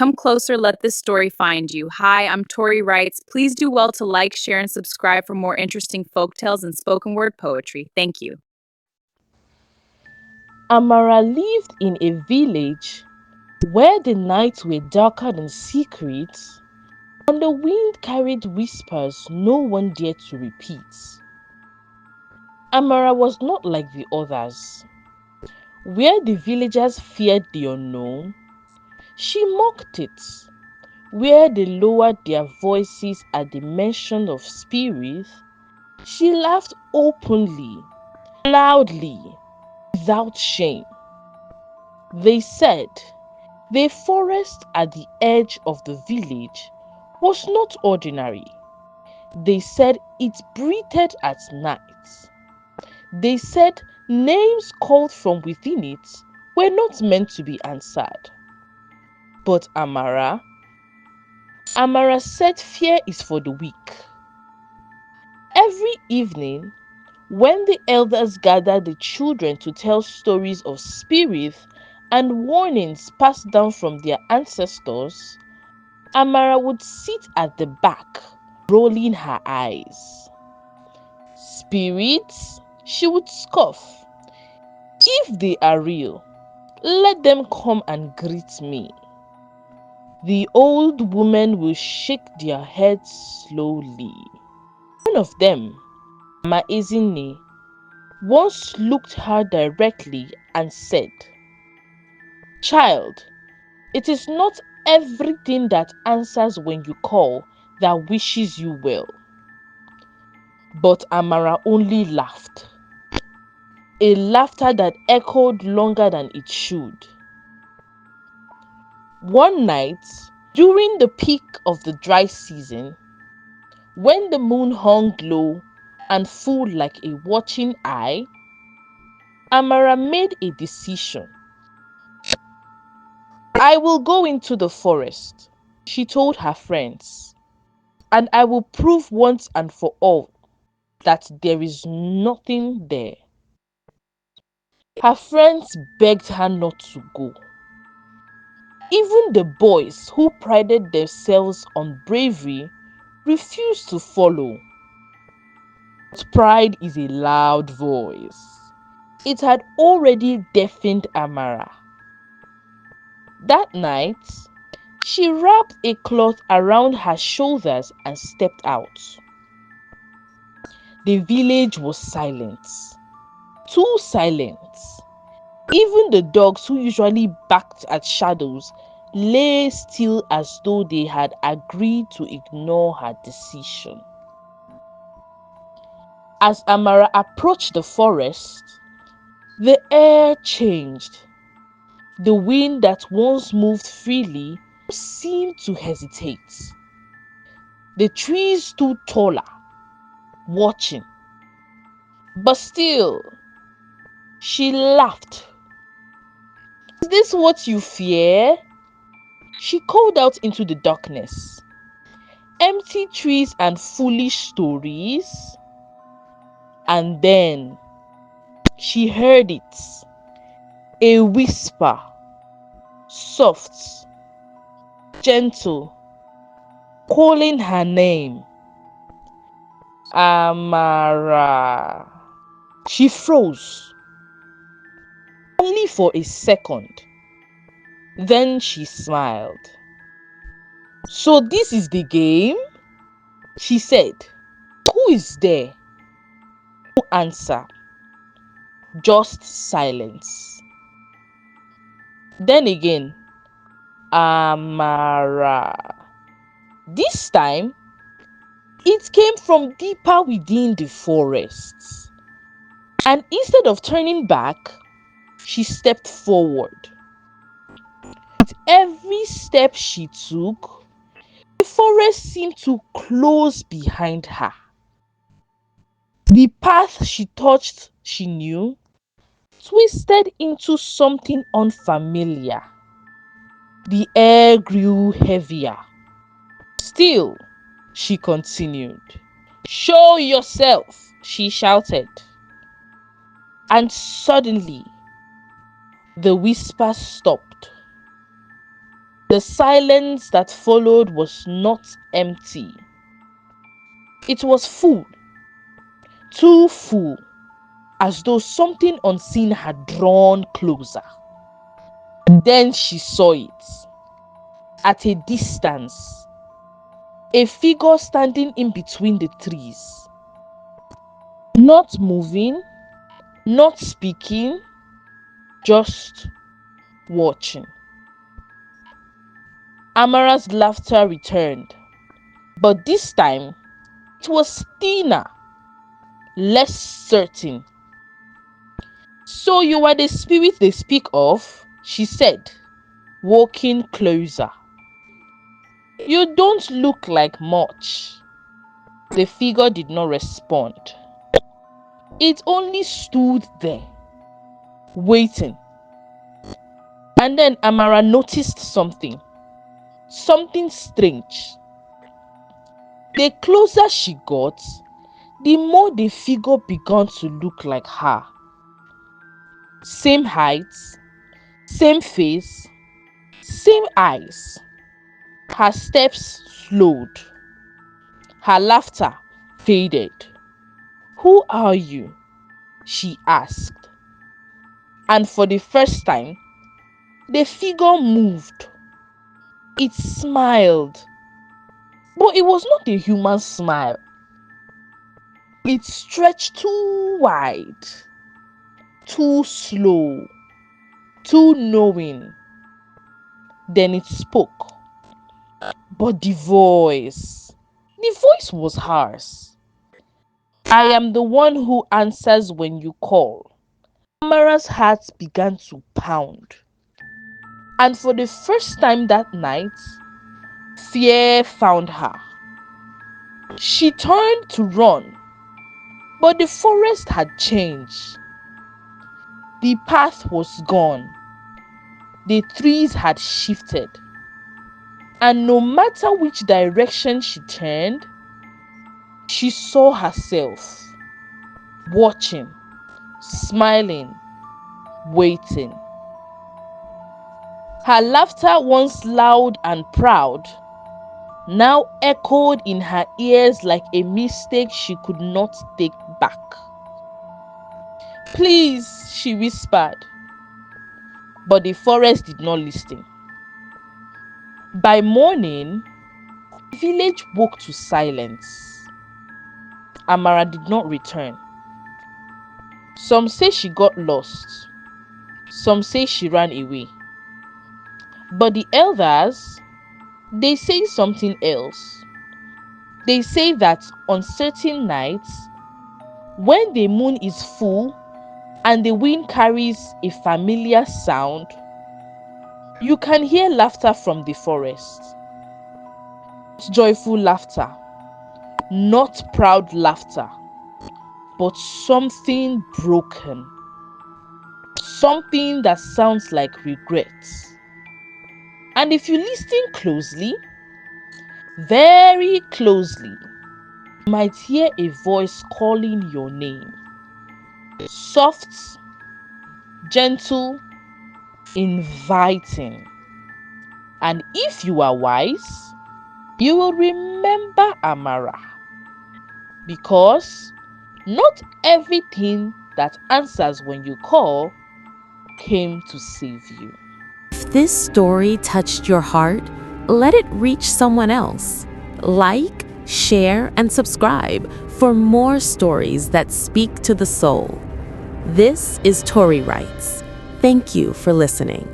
Come closer, let this story find you. Hi, I'm Tori Wrights. Please do well to like, share, and subscribe for more interesting folk tales and spoken word poetry. Thank you. Amara lived in a village where the nights were darker than secrets and the wind carried whispers no one dared to repeat. Amara was not like the others. Where the villagers feared the unknown, she mocked it. Where they lowered their voices at the mention of spirits, she laughed openly, loudly, without shame. They said the forest at the edge of the village was not ordinary. They said it breathed at night. They said names called from within it were not meant to be answered. But Amara said fear is for the weak. Every evening, when the elders gathered the children to tell stories of spirits and warnings passed down from their ancestors, Amara would sit at the back, rolling her eyes. Spirits, she would scoff. If they are real, let them come and greet me. The old women will shake their heads slowly. One of them, Mama Ezinne, once looked her directly and said, "Child, it is not everything that answers when you call that wishes you well." But Amara only laughed, a laughter that echoed longer than it should. One night, during the peak of the dry season, when the moon hung low and full like a watching eye, Amara made a decision. "I will go into the forest," she told her friends, "and I will prove once and for all that there is nothing there." Her friends begged her not to go. Even the boys who prided themselves on bravery refused to follow. But pride is a loud voice. It had already deafened Amara. That night, she wrapped a cloth around her shoulders and stepped out. The village was silent, too silent. Even the dogs who usually barked at shadows lay still as though they had agreed to ignore her decision. As Amara approached the forest, the air changed. The wind that once moved freely seemed to hesitate. The trees stood taller, watching. But still, she laughed. "Is this what you fear?" She called out into the darkness. "Empty trees and foolish stories?" And then she heard it, a whisper, soft, gentle, calling her name. "Amara." She froze, only for a second. Then she smiled. "So this is the game?" she said. "Who is there?" No answer, just silence. Then again, "Amara." This time, it came from deeper within the forests. And instead of turning back, she stepped forward. With every step she took, the forest seemed to close behind her. The path she touched, she knew, twisted into something unfamiliar. The air grew heavier. "Still," she continued. "Show yourself," she shouted. And suddenly, the whisper stopped. The silence that followed was not empty. It was full, too full, as though something unseen had drawn closer. Then she saw it. At a distance, a figure standing in between the trees. Not moving, not speaking, just watching. Amara's laughter returned, but this time it was thinner, less certain. "So you are the spirit they speak of," she said, walking closer. "You don't look like much." The figure did not respond. It only stood there, waiting. And then Amara noticed something strange. The closer she got, the more the figure began to look like her. Same height, same face, same eyes. Her steps slowed. Her laughter faded. "Who are you?" she asked. And for the first time, the figure moved. It smiled. But it was not a human smile. It stretched too wide, too slow, too knowing. Then it spoke. But the voice was hers. "I am the one who answers when you call." Amara's heart began to pound. And for the first time that night, fear found her. She turned to run, but the forest had changed. The path was gone. The trees had shifted. And no matter which direction she turned, she saw herself watching, smiling, waiting. Her laughter, once loud and proud, now echoed in her ears like a mistake she could not take back. "Please," she whispered. But the forest did not listen. By morning, the village woke to silence. Amara did not return. Some say she got lost. Some say she ran away. But the elders, they say something else. They say that on certain nights, when the moon is full and the wind carries a familiar sound, you can hear laughter from the forest. Joyful laughter, not proud laughter, but something broken. Something that sounds like regret. And if you listen closely, very closely, you might hear a voice calling your name. Soft, gentle, inviting. And if you are wise, you will remember Amara. Because not everything that answers when you call came to save you. If this story touched your heart, let it reach someone else. Like, share, and subscribe for more stories that speak to the soul. This is Tori Writes. Thank you for listening.